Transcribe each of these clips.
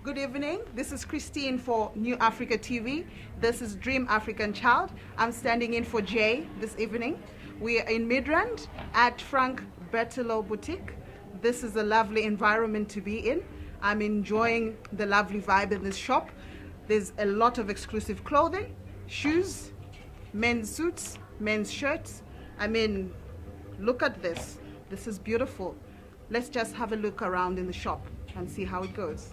Good evening. This is Christine for New Africa TV. This is Dream African Child. I'm standing in for Jay this evening. We are in Midrand at Frank Berthelot Boutique. This is a lovely environment to be in. I'm enjoying the lovely vibe in this shop. There's a lot of exclusive clothing, shoes, men's suits, men's shirts. I mean, look at this. This is beautiful. Let's just have a look around in the shop and see how it goes.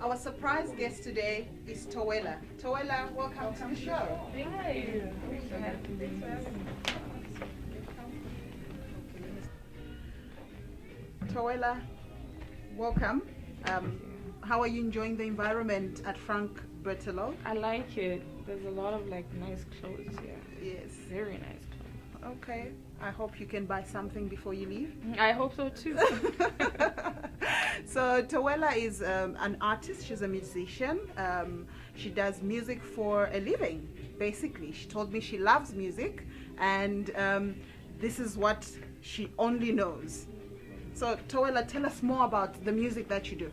Our surprise guest today is Towela. Towela, welcome to the show. Thank you. Towela, welcome. How are you enjoying the environment at Frank Berthelot? I like it. There's a lot of nice clothes here. Yes. Very nice clothes. Okay. I hope you can buy something before you leave. I hope so too. So Towela is an artist. She's a musician. She does music for a living, basically. She told me she loves music, and this is what she only knows. So Towela, tell us more about the music that you do.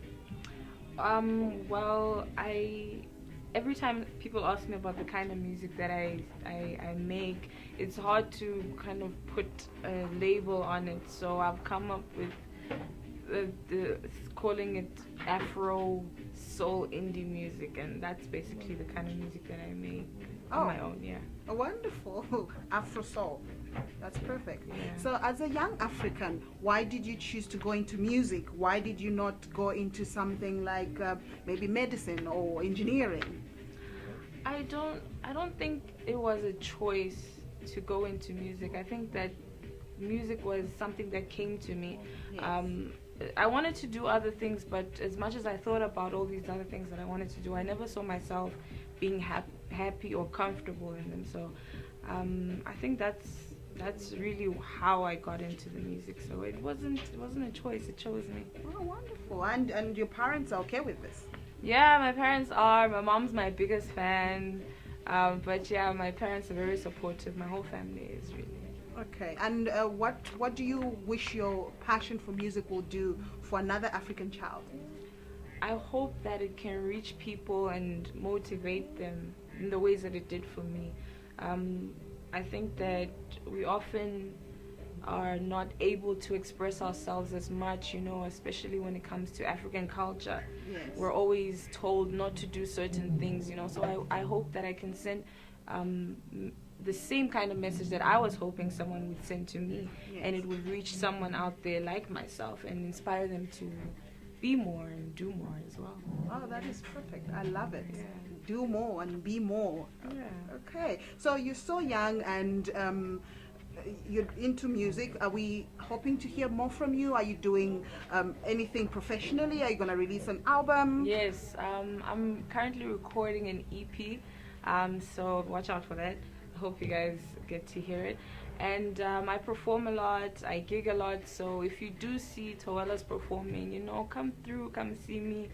Well, every time people ask me about the kind of music that I make, it's hard to kind of put a label on it. So I've come up with calling it Afro soul indie music, and that's basically the kind of music that I make on my own. Yeah. Oh, wonderful. Afro soul. That's perfect. Yeah. So as a young African, why did you choose to go into music? Why did you not go into something like maybe medicine or engineering? I don't think it was a choice to go into music. I think that music was something that came to me. Yes. I wanted to do other things, but as much as I thought about all these other things that I wanted to do, I never saw myself being happy or comfortable in them. So I think that's really how I got into the music. So it wasn't a choice, it chose me. Oh, wonderful. And your parents are okay with this? Yeah, my parents are. My mom's my biggest fan. But yeah, my parents are very supportive. My whole family is really. Okay. And what do you wish your passion for music will do for another African child? I hope that it can reach people and motivate them in the ways that it did for me. I think that we often are not able to express ourselves as much, especially when it comes to African culture. Yes. We're always told not to do certain things, so I hope that I can send the same kind of message that I was hoping someone would send to me. Yes. And it would reach someone out there like myself and inspire them to be more and do more as well. Oh, that is perfect. I love it. Yeah. Do more and be more. Yeah. Okay. So you're so young and you're into music. Are we hoping to hear more from you? Are you doing anything professionally? Are you going to release an album? Yes. I'm currently recording an EP. So watch out for that. I hope you guys get to hear it. And I perform a lot, I gig a lot, so if you do see Towela's performing, come through, come see me.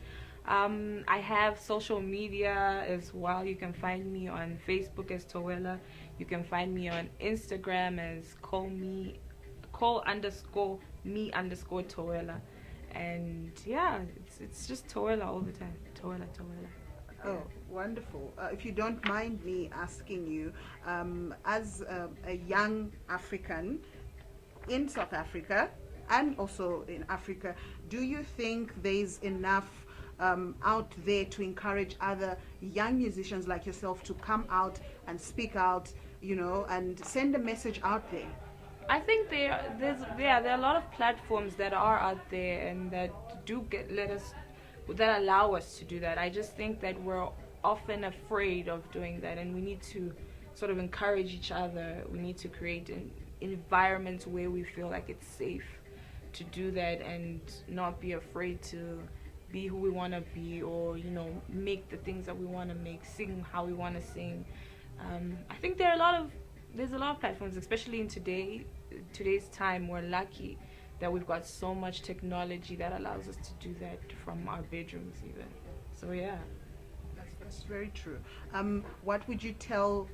I have social media as well. You can find me on Facebook as Towela. You can find me on Instagram as call_me_Towela. And yeah, it's just Towela all the time. Towela. Oh, wonderful. If you don't mind me asking you, as a young African in South Africa and also in Africa, do you think there's enough out there to encourage other young musicians like yourself to come out and speak out, and send a message out there? I think there are a lot of platforms that are out there and that that allow us to do that. I just think that we're often afraid of doing that, and we need to sort of encourage each other. We need to create an environment where we feel like it's safe to do that and not be afraid to be who we want to be, or make the things that we want to make, sing how we want to sing. I think there's a lot of platforms, especially in today's time. We're lucky that we've got so much technology that allows us to do that from our bedrooms even. So yeah. That's very true. What would you tell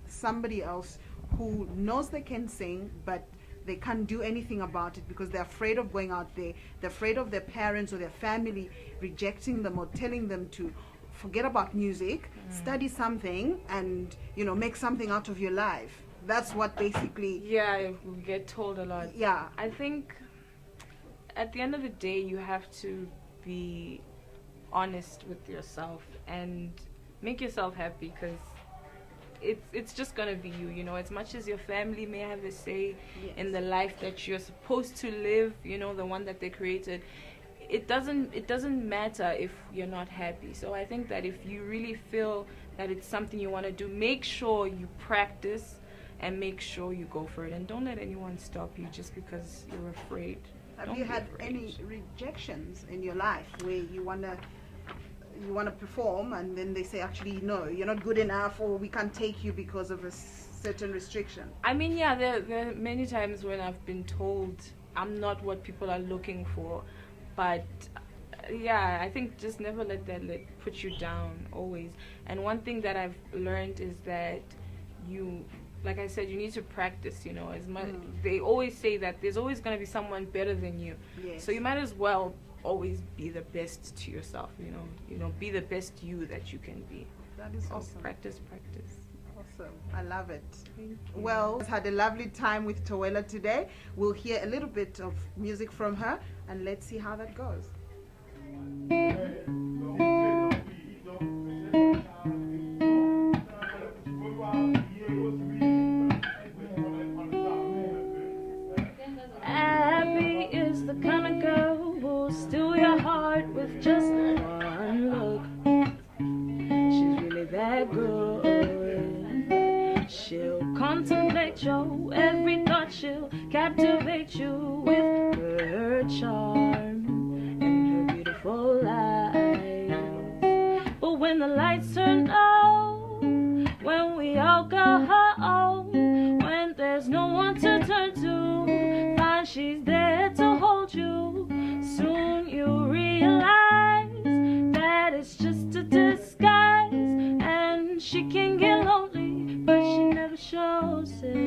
somebody else who knows they can sing but they can't do anything about it because they're afraid of going out there. They're afraid of their parents or their family rejecting them or telling them to forget about music, study something, and make something out of your life. That's what basically. Yeah, we get told a lot. Yeah. I think at the end of the day, you have to be honest with yourself and make yourself happy, because it's just gonna be you. As much as your family may have a say in the life that you're supposed to live, the one that they created, it doesn't matter if you're not happy. So I think that if you really feel that it's something you want to do, make sure you practice and make sure you go for it, and don't let anyone stop you just because you're afraid. Have you had any rejections in your life where you wanna perform and then they say, actually no, you're not good enough, or we can't take you because of a certain restriction? I mean, yeah, there are many times when I've been told I'm not what people are looking for, but yeah, I think just never let that put you down always. And one thing that I've learned is that like I said, you need to practice, as much. They always say that there's always going to be someone better than you. Yes. So you might as well always be the best to yourself, be the best you that you can be. That is so awesome. Practice. Awesome. I love it. Thank you. Well, I've had a lovely time with Towela today. We'll hear a little bit of music from her, and let's see how that goes. Abby is the kind of girl who'll steal your heart with just one look. She's really that good. She'll contemplate your every thought. She'll captivate you with her charm and her beautiful eyes. But when the lights turn out, when we all go home, when there's no one to turn to, find she's there to hold you. Soon you realize that it's just a disguise, and she can get lonely, but she never shows it.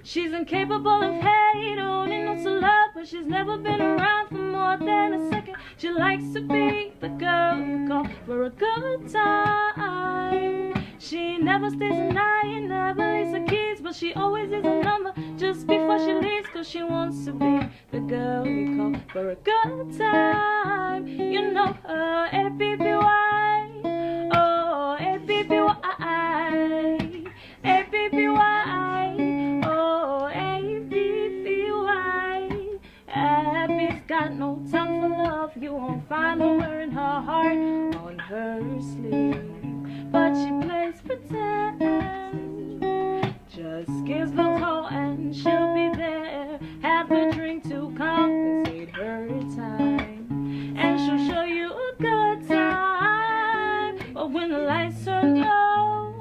She's incapable of hate, only knows to love, but she's never been around for more than a second. She likes to be the girl you call for a good time. She never stays a night, never leaves her keys, but she always is a number just before she leaves, cause she wants to be the girl you call for a good time. You know her, A-B-B-Y, oh, A-B-B-Y, A-B-B-Y, oh, A-B-B-Y. Abby's got no time for love, you won't find her wearing her heart on her sleeve, but she plays pretend. Just gives the call and she'll be there. Have a drink to compensate her time, and she'll show you a good time. But when the lights turn low,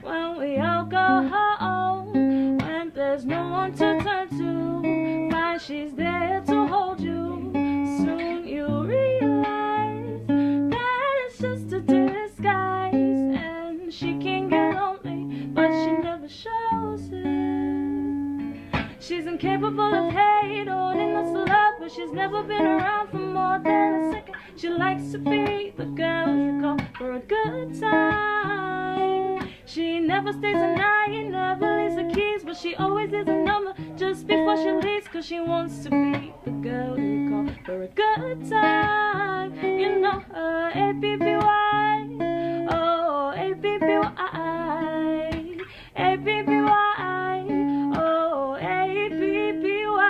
when we all go home, when there's no one to turn to, find she's there to hold you. Soon you realize that it's just a disguise, and she can get lonely, but she never shows it. She's incapable of hate, only knows to love, but she's never been around for more than a second. She likes to be the girl you call for a good time. She never stays a night, never leaves her keys, but she always is a number just before she leaves, cause she wants to be the girl you call for a good time. You know her, A-B-B-Y, oh, A-B-B-Y, A-B-B-Y, oh, A-B-B-Y,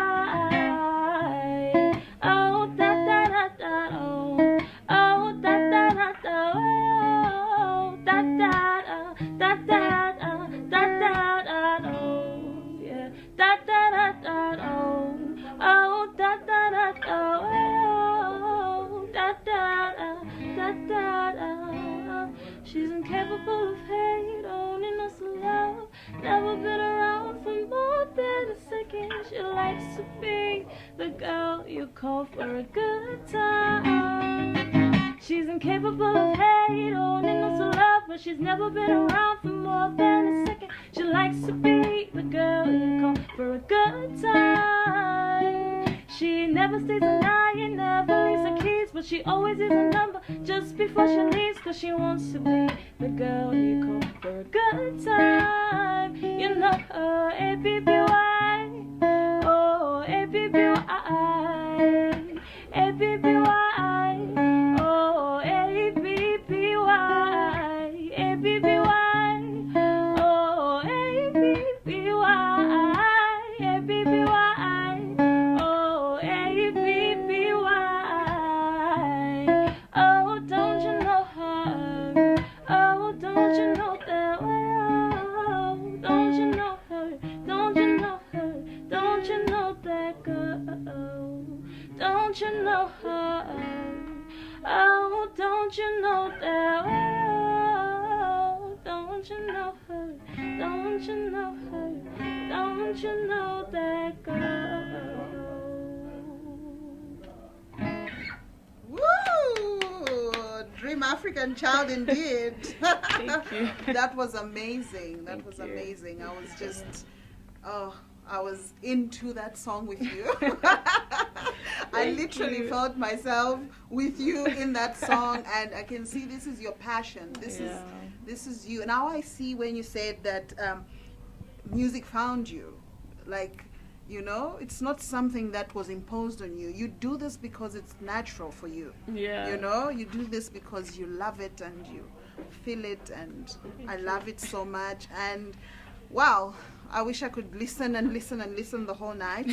oh, da-da-da-da, oh, oh, da-da-da-da, oh, da-da-da, da-da-da, da-da-da, oh, yeah, da-da-da-da, oh, oh, da-da-da-da, oh, da-da-da, da-da-da. She's incapable of hate, only knows to love, never been around for more than a second. She likes to be the girl you call for a good time. She's incapable of hate, only knows to love, but she's never been around for more than a second. She likes to be the girl you call for a good time. She never stays a night and never leaves her keys, but she always is a number just before she leaves, cause she wants to be the girl you call for a good time. You know her, A-B-B-Y, oh, A-B-B-Y, A-B-B-Y, oh, A-B-B-Y, A-B-B-Y, oh, A-B-B-Y, A-B-B-Y, oh, A-B-B-Y. Oh, don't you know her? Oh, don't you know that? Oh, don't you know her? Don't you know her? Don't you know that girl? Don't you know her? Oh, don't you know that? Oh, don't you know her? Don't you know her? Don't you know that girl? Woo! Dream African Child indeed. Thank you. That was amazing. That Thank was you. amazing. I was just, oh, I was into that song with you. I Thank literally you. felt myself with you in that song, and I can see this is your passion. This is you. Now I see when you said that music found you. Like, you know, it's not something that was imposed on you. You do this because it's natural for you. Yeah. You know, you do this because you love it and you feel it, and I love it so much. And wow, I wish I could listen and listen and listen the whole night.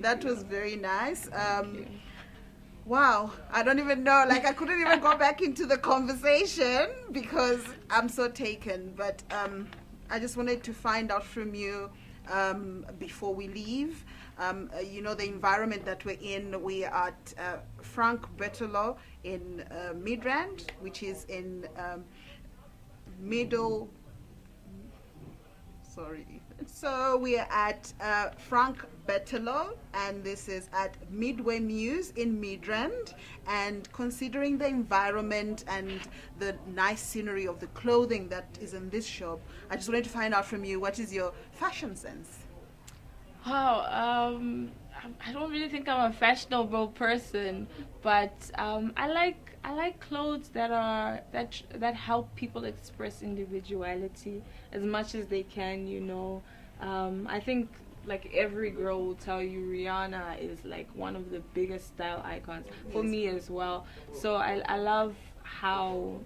That was very nice. Wow, I don't even know. Like, I couldn't even go back into the conversation because I'm so taken. But I just wanted to find out from you before we leave. You know, the environment that we're in. We are at Frank Berthelot in Midrand, which is in So we are at Frank Berthelot, and this is at Midway Muse in Midrand. And considering the environment and the nice scenery of the clothing that is in this shop, I just wanted to find out from you, what is your fashion sense? Wow, I don't really think I'm a fashionable person, but I like clothes that help people express individuality as much as they can. You know, I think like every girl will tell you Rihanna is like one of the biggest style icons for me as well. So I love how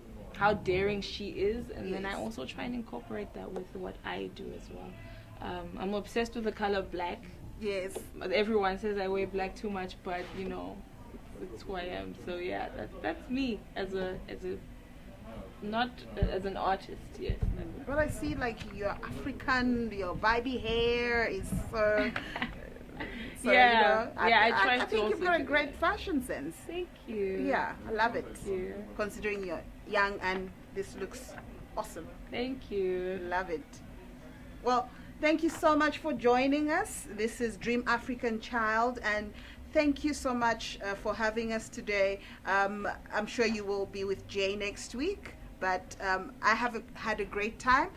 daring she is, and then I also try and incorporate that with what I do as well. I'm obsessed with the color black. Yes. Everyone says I wear black too much, but you know, it's who I am. So yeah, that's me as not as an artist. Yes. But I see like your African, your vibey hair is so. So, Yeah, you know, yeah, I try I to think you've also got a do great that. fashion sense. Thank you. Yeah, I love it. Thank you. Considering you're young, and this looks awesome. Thank you. Love it. Well, thank you so much for joining us. This is Dream African Child, and thank you so much for having us today. I'm sure you will be with Jay next week, but I have had a great time.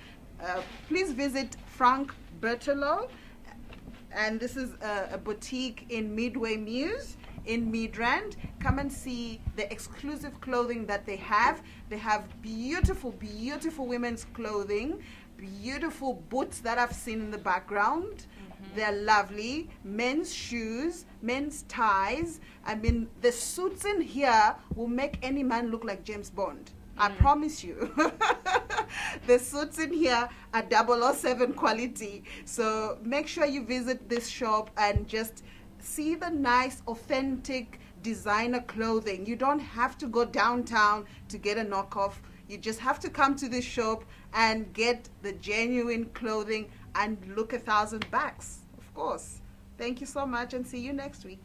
Please visit Frank Berthelot, and this is a boutique in Midway Muse in Midrand. Come and see the exclusive clothing that they have. They have beautiful, beautiful women's clothing, beautiful boots that I've seen in the background. They're lovely. Men's shoes, men's ties. I mean, the suits in here will make any man look like James Bond. I promise you. The suits in here are 007 quality. So make sure you visit this shop and just see the nice, authentic designer clothing. You don't have to go downtown to get a knockoff. You just have to come to this shop and get the genuine clothing and look $1,000, of course. Thank you so much, and see you next week.